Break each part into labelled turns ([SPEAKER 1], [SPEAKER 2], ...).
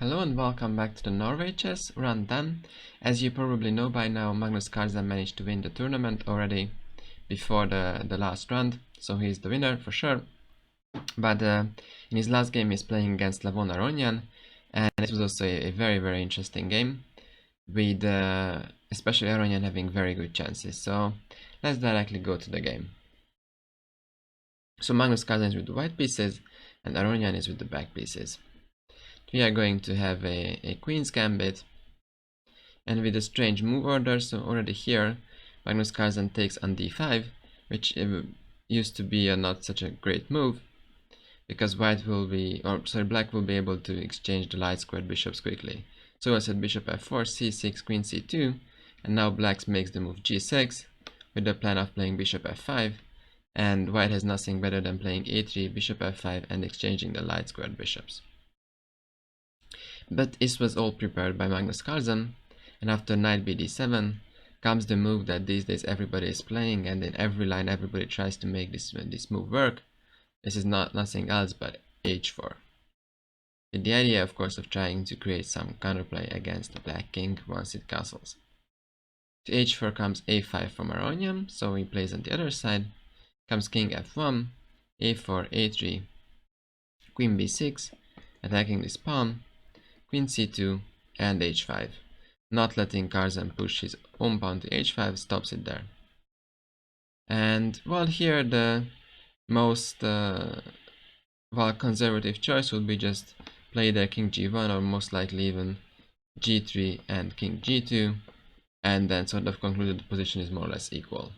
[SPEAKER 1] Hello and welcome back to the Norway Chess Run 10. As you probably know by now, Magnus Carlsen managed to win the tournament already before the last round, so he's the winner for sure. But in his last game he's playing against Levon ARONIAN, and it was also a very interesting game, with especially ARONIAN having very good chances. So let's directly go to the game. So Magnus Carlsen is with the white pieces and ARONIAN is with the black pieces. We are going to have a Queen's Gambit, and with a strange move order. So already here Magnus Carlsen takes on d5, which used to be not such a great move, because black will be able to exchange the light squared bishops quickly. So I said bishop f4, c6, queen c2, and now black makes the move g6 with the plan of playing bishop f5, and white has nothing better than playing a3, bishop f5, and exchanging the light squared bishops. But this was all prepared by Magnus Carlsen, and after knight bd7 comes the move that these days everybody is playing, and in every line everybody tries to make this move work. This is nothing else but h4. With the idea, of course, of trying to create some counterplay against the black king once it castles. To h4 comes a5 from ARONIAN, so he plays on the other side. Comes king f1, a4, a3, queen b6, attacking this pawn, queen c2, and h5. Not letting Carlsen push his own pawn to h5 stops it there. And well, here the most conservative choice would be just play their king g1, or most likely even g3 and king g2, and then sort of conclude that the position is more or less equal.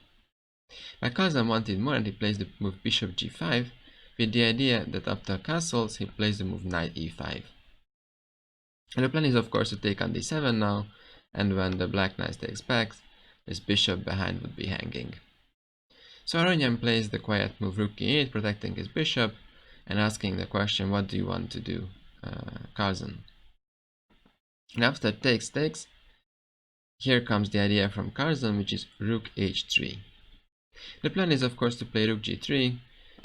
[SPEAKER 1] But Carlsen wanted more, and he plays the move bishop g5 with the idea that after castles he plays the move knight e5. And the plan is of course to take on d7 now, and when the black knight takes back, this bishop behind would be hanging. So ARONIAN plays the quiet move rook e8, protecting his bishop and asking the question, what do you want to do, Carlsen? And after takes, here comes the idea from Carlsen, which is rook h3. The plan is of course to play rook g3,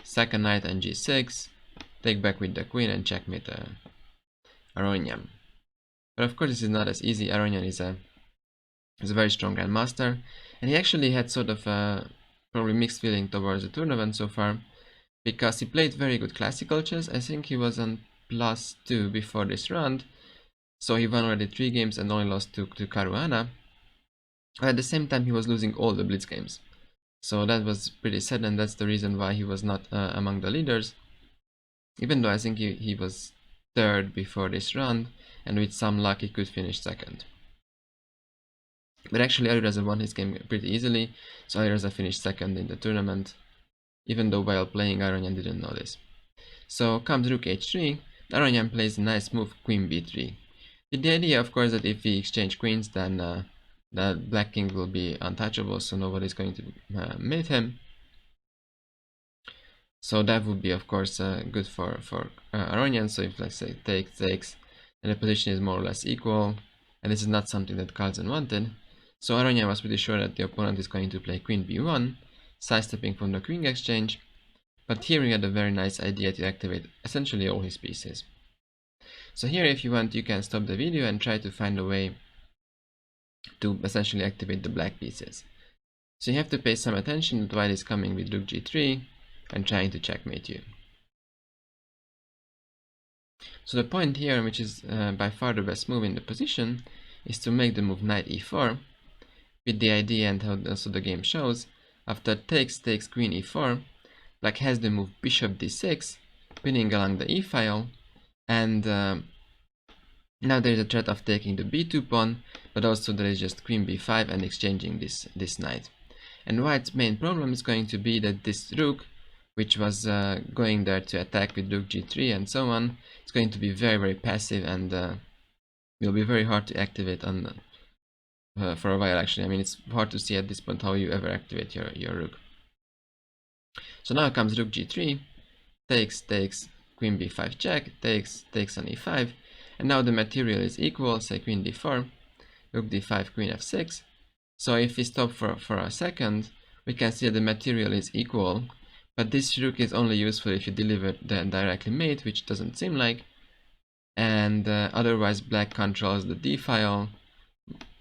[SPEAKER 1] sack a knight on g6, take back with the queen and checkmate ARONIAN. But of course this is not as easy. ARONIAN is a very strong grandmaster, and he actually had sort of a probably mixed feeling towards the tournament so far, because he played very good classical chess. I think he was on +2 before this round, so he won already 3 games and only lost to Caruana. At the same time he was losing all the blitz games, so that was pretty sad, and that's the reason why he was not among the leaders, even though I think he was 3rd before this round, and with some luck he could finish 2nd. But actually Alireza won his game pretty easily, so Alireza finished 2nd in the tournament, even though while playing ARONIAN didn't know this. So comes rook h3, ARONIAN plays a nice move queen b3, with the idea of course that if we exchange queens, then the black king will be untouchable, so nobody's going to mate him. So that would be of course good for ARONIAN. So if let's say takes, and the position is more or less equal, and this is not something that Carlsen wanted. So ARONIAN was pretty sure that the opponent is going to play queen b1, sidestepping from the queen exchange, but here he had a very nice idea to activate essentially all his pieces. So here, if you want, you can stop the video and try to find a way to essentially activate the black pieces. So you have to pay some attention that white is coming with rook g3 and trying to checkmate you. So the point here, which is by far the best move in the position, is to make the move knight e4, with the idea, and how also the game shows, after takes queen e4, black has the move bishop d6, pinning along the e file, and now there is a threat of taking the b2 pawn, but also there is just queen b5 and exchanging this knight. And white's main problem is going to be that this rook, which was going there to attack with rook g3 and so on, is going to be very passive, and will be very hard to activate on for a while actually. I mean, it's hard to see at this point how you ever activate your rook. So now comes rook g3, takes, queen b5 check, takes on e5, and now the material is equal, say queen d4, rook d5, queen f6. So if we stop for a second, we can see that the material is equal, but this rook is only useful if you deliver the directly mate, which doesn't seem like. and otherwise black controls the d file.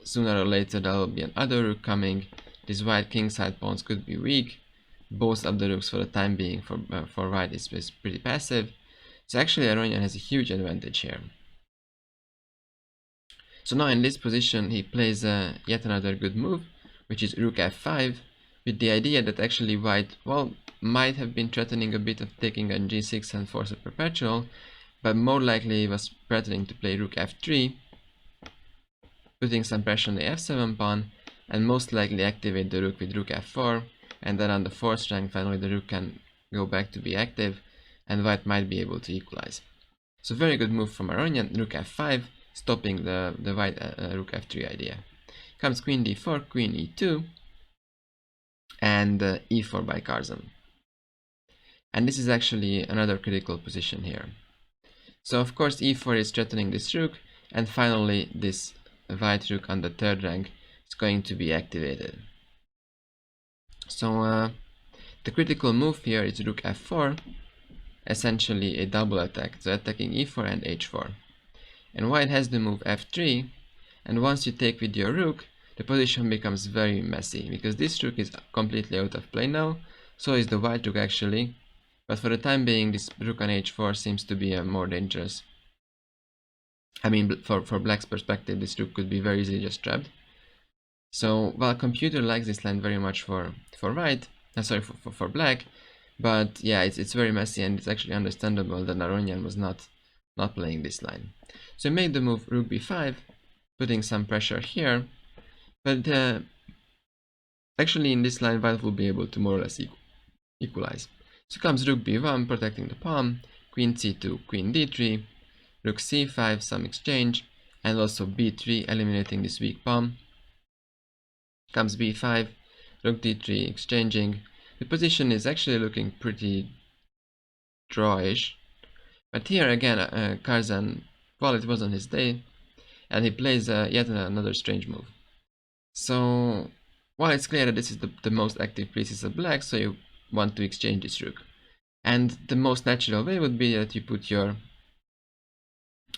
[SPEAKER 1] Sooner or later there will be another rook coming. These white kingside pawns could be weak. Both of the rooks for the time being for white is pretty passive. So actually Aronian has a huge advantage here. So now in this position he plays yet another good move, which is rook f5, with the idea that actually white, well, might have been threatening a bit of taking on g6 and force a perpetual, but more likely he was threatening to play rook f3, putting some pressure on the f7 pawn, and most likely activate the rook with rook f4, and then on the 4th rank finally the rook can go back to be active, and white might be able to equalize. So very good move from Aronian, rook f5, stopping the white rook f3 idea. Comes queen d4, queen e2, and e4 by Carlsen. And this is actually another critical position here. So of course e4 is threatening this rook, and finally this white rook on the 3rd rank is going to be activated. So the critical move here is rook f4, essentially a double attack, so attacking e4 and h4. And white has the move f3, and once you take with your rook, the position becomes very messy, because this rook is completely out of play now, so is the white rook actually, but for the time being this rook on h4 seems to be more dangerous. I mean, for black's perspective, this rook could be very easily just trapped. So while computer likes this line very much for white, for black, but yeah, it's very messy, and it's actually understandable that Aronian was not playing this line. So he made the move rook b5, putting some pressure here, but actually in this line white will be able to more or less equalize. So comes rook b1, protecting the pawn, queen c2, queen d3, rook c5, some exchange, and also b3, eliminating this weak pawn. Comes b5, rook d3, exchanging. The position is actually looking pretty drawish, but here again Carlsen, well, it wasn't his day, and he plays yet another strange move. So while it's clear that this is the most active piece of black, so you want to exchange this rook, and the most natural way would be that you put your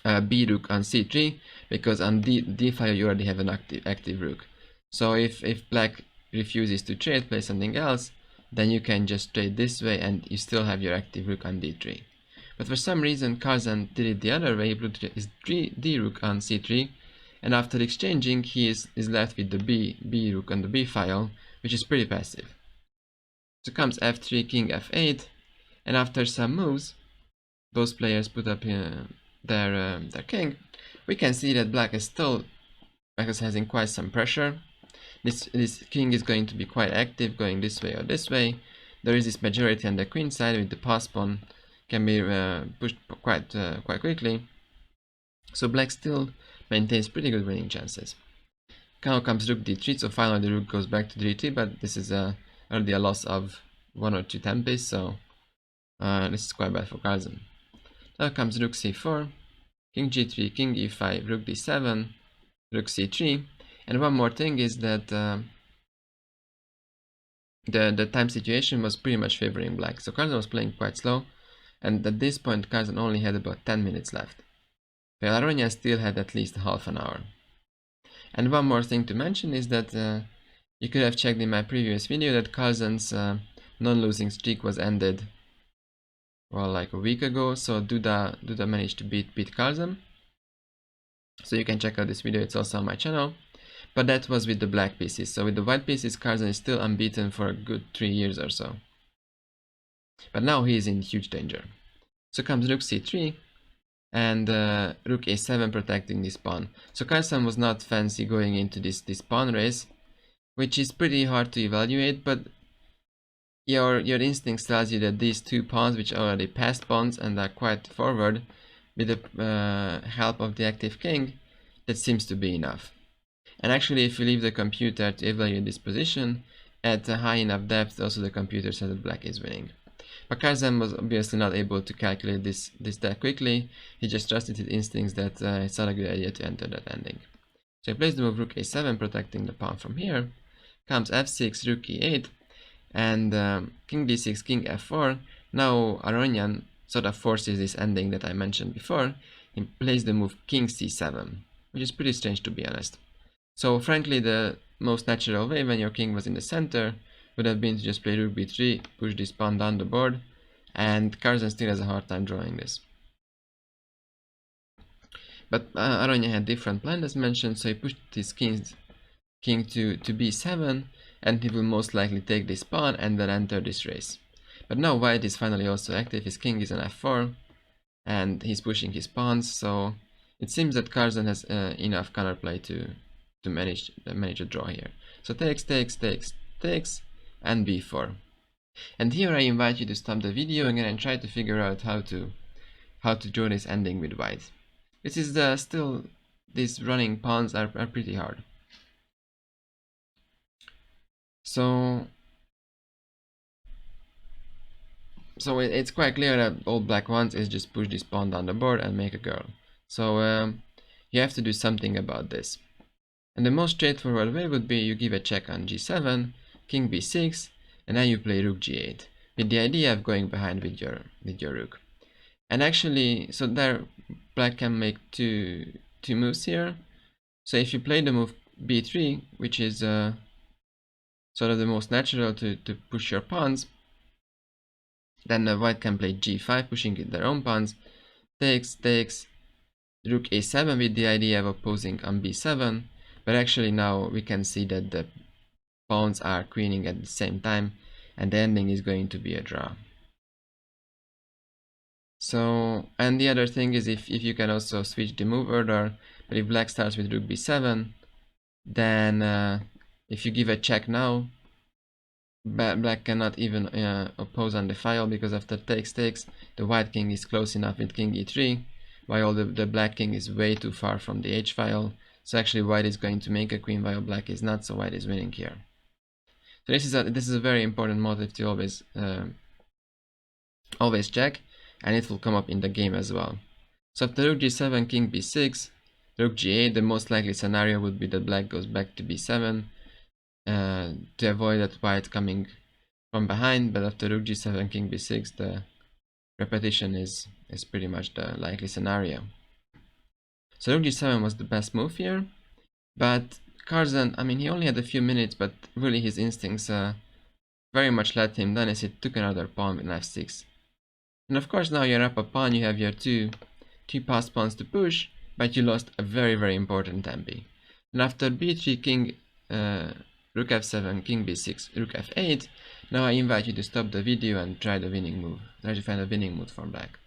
[SPEAKER 1] b rook on c3, because on d5 you already have an active rook. So if black refuses to trade, play something else, then you can just trade this way and you still have your active rook on d3. But for some reason Carlsen did it the other way. He put his d rook on c3, and after exchanging he is left with the b rook on the b file, which is pretty passive. So comes f3, king f8, and after some moves, those players put up their king. We can see that black is having quite some pressure. This king is going to be quite active, going this way or this way. There is this majority on the queen side, with the pass pawn can be pushed quite quickly. So black still maintains pretty good winning chances. Now comes rook d3, so finally the rook goes back to d3, but this is already a loss of 1 or 2 tempes, so this is quite bad for Carlsen. Now comes rook c4, king g3, king e5, rook d7, rook c3, and one more thing is that the time situation was pretty much favoring black. So Carlsen was playing quite slow, and at this point Carlsen only had about 10 minutes left, while Aronian still had at least half an hour. And one more thing to mention is that you could have checked in my previous video that Carlsen's non-losing streak was ended, well, like a week ago. So Duda managed to beat Carlsen. So you can check out this video, it's also on my channel. But that was with the black pieces. So with the white pieces, Carlsen is still unbeaten for a good 3 years or so. But now he is in huge danger. So comes rook c3, and rook a7, protecting this pawn. So Carlsen was not fancy going into this pawn race, which is pretty hard to evaluate, but your instincts tells you that these two pawns, which are already passed pawns and are quite forward, with the help of the active king, that seems to be enough. And actually, if you leave the computer to evaluate this position at a high enough depth, also the computer says that black is winning. But Carlsen was obviously not able to calculate this that quickly. He just trusted his instincts that it's not a good idea to enter that ending. So he plays the move rook a7, protecting the pawn from here. Comes f6, rook e8, and king d6, king f4. Now Aronian sort of forces this ending that I mentioned before. he plays the move king c7, which is pretty strange to be honest. So frankly, the most natural way when your king was in the center would have been to just play rook b3, push this pawn down the board, and Carlsen still has a hard time drawing this. But Aronian had different plan as mentioned, so he pushed his king to b7, and he will most likely take this pawn and then enter this race. But now white is finally also active, his king is on f4, and he's pushing his pawns, so it seems that Carlsen has enough counterplay to manage a draw here. So takes, and b4. And here I invite you to stop the video again and try to figure out how to draw this ending with white. This is still, these running pawns are pretty hard. So it's quite clear that all black wants is just push this pawn down the board and make a girl. So you have to do something about this. And the most straightforward way would be you give a check on g7, king b6, and then you play rook g8, with the idea of going behind with your rook. And actually, so there black can make two moves here. So if you play the move b3, which is sort of the most natural to push your pawns, then white can play g5, pushing their own pawns, takes, rook a7 with the idea of opposing on b7, but actually now we can see that the pawns are queening at the same time, and the ending is going to be a draw. So, and the other thing is if you can also switch the move order, but if black starts with rook b7, then if you give a check now, black cannot even oppose on the file, because after takes, the white king is close enough with king e3, while the black king is way too far from the h file. So actually white is going to make a queen while black is not, so white is winning here. So this is a very important motive to always check, and it will come up in the game as well. So after rook g7, king b6, rook g8, the most likely scenario would be that black goes back to b7 to avoid that white coming from behind, but after rook g7, king b6, the repetition is pretty much the likely scenario. So rook g7 was the best move here, but Carlsen, I mean, he only had a few minutes, but really his instincts very much let him down as he took another pawn with f6. And of course now you're up a pawn, you have your two passed pawns to push, but you lost a very important tempi. And after b3, king, rook f7, king b6, rook f8, now I invite you to stop the video and try the winning move. Try to find a winning move for black.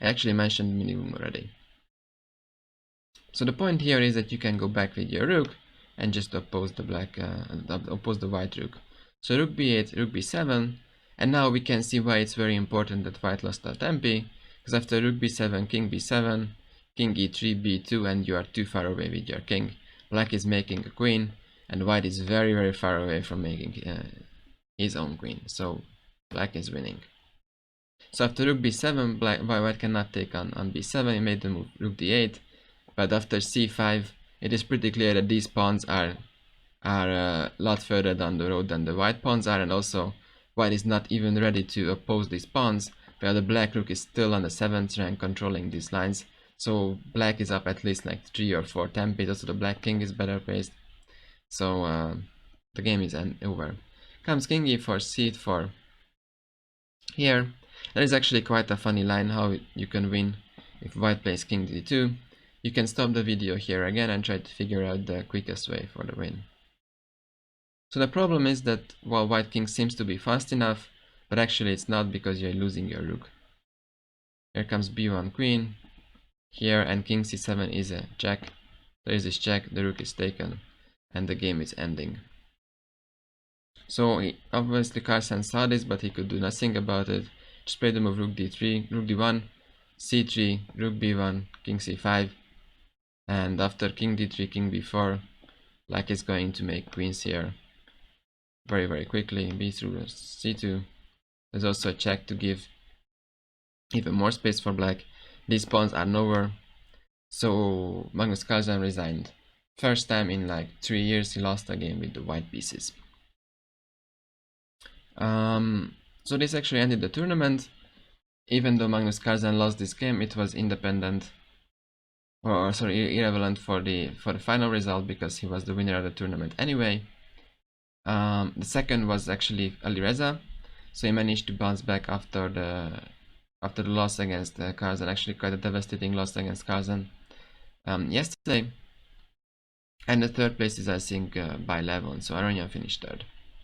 [SPEAKER 1] I actually mentioned the winning move already. So the point here is that you can go back with your rook and just oppose the white rook. So rook b8, rook b7, and now we can see why it's very important that white lost the tempi, because after rook b7, king b7, king e3, b2, and you are too far away with your king. Black is making a queen, and white is very far away from making his own queen, so black is winning. So after rook b7, white cannot take on b7, he made the move rook d8, but after c5, it is pretty clear that these pawns are a lot further down the road than the white pawns are, and also white is not even ready to oppose these pawns, while the black rook is still on the 7th rank controlling these lines. So black is up at least like 3 or 4 tempis, also the black king is better placed. So the game is over. Comes king e4, c4 here. That is actually quite a funny line how you can win if white plays king d2. You can stop the video here again and try to figure out the quickest way for the win. So the problem is that while white king seems to be fast enough, but actually it's not, because you're losing your rook. Here comes b1 queen here, and king c7 is a check. There is this check, the rook is taken, and the game is ending. So obviously Carlsen saw this, but he could do nothing about it. Just played the move rook d3, rook d1, c3, rook b1, king c5, and after king d3, king b4, black is going to make queens here very quickly. B through c2. There's also a check to give even more space for black. These pawns are nowhere, so Magnus Carlsen resigned. First time in like 3 years he lost a game with the white pieces. So this actually ended the tournament. even though Magnus Carlsen lost this game, it was independent, or sorry, irrelevant for the final result, because he was the winner of the tournament anyway. The second was actually Alireza, so he managed to bounce back after the loss against Carlsen, actually quite a devastating loss against Carlsen yesterday. And the third place is, I think, by Levon, so Aronian finished third.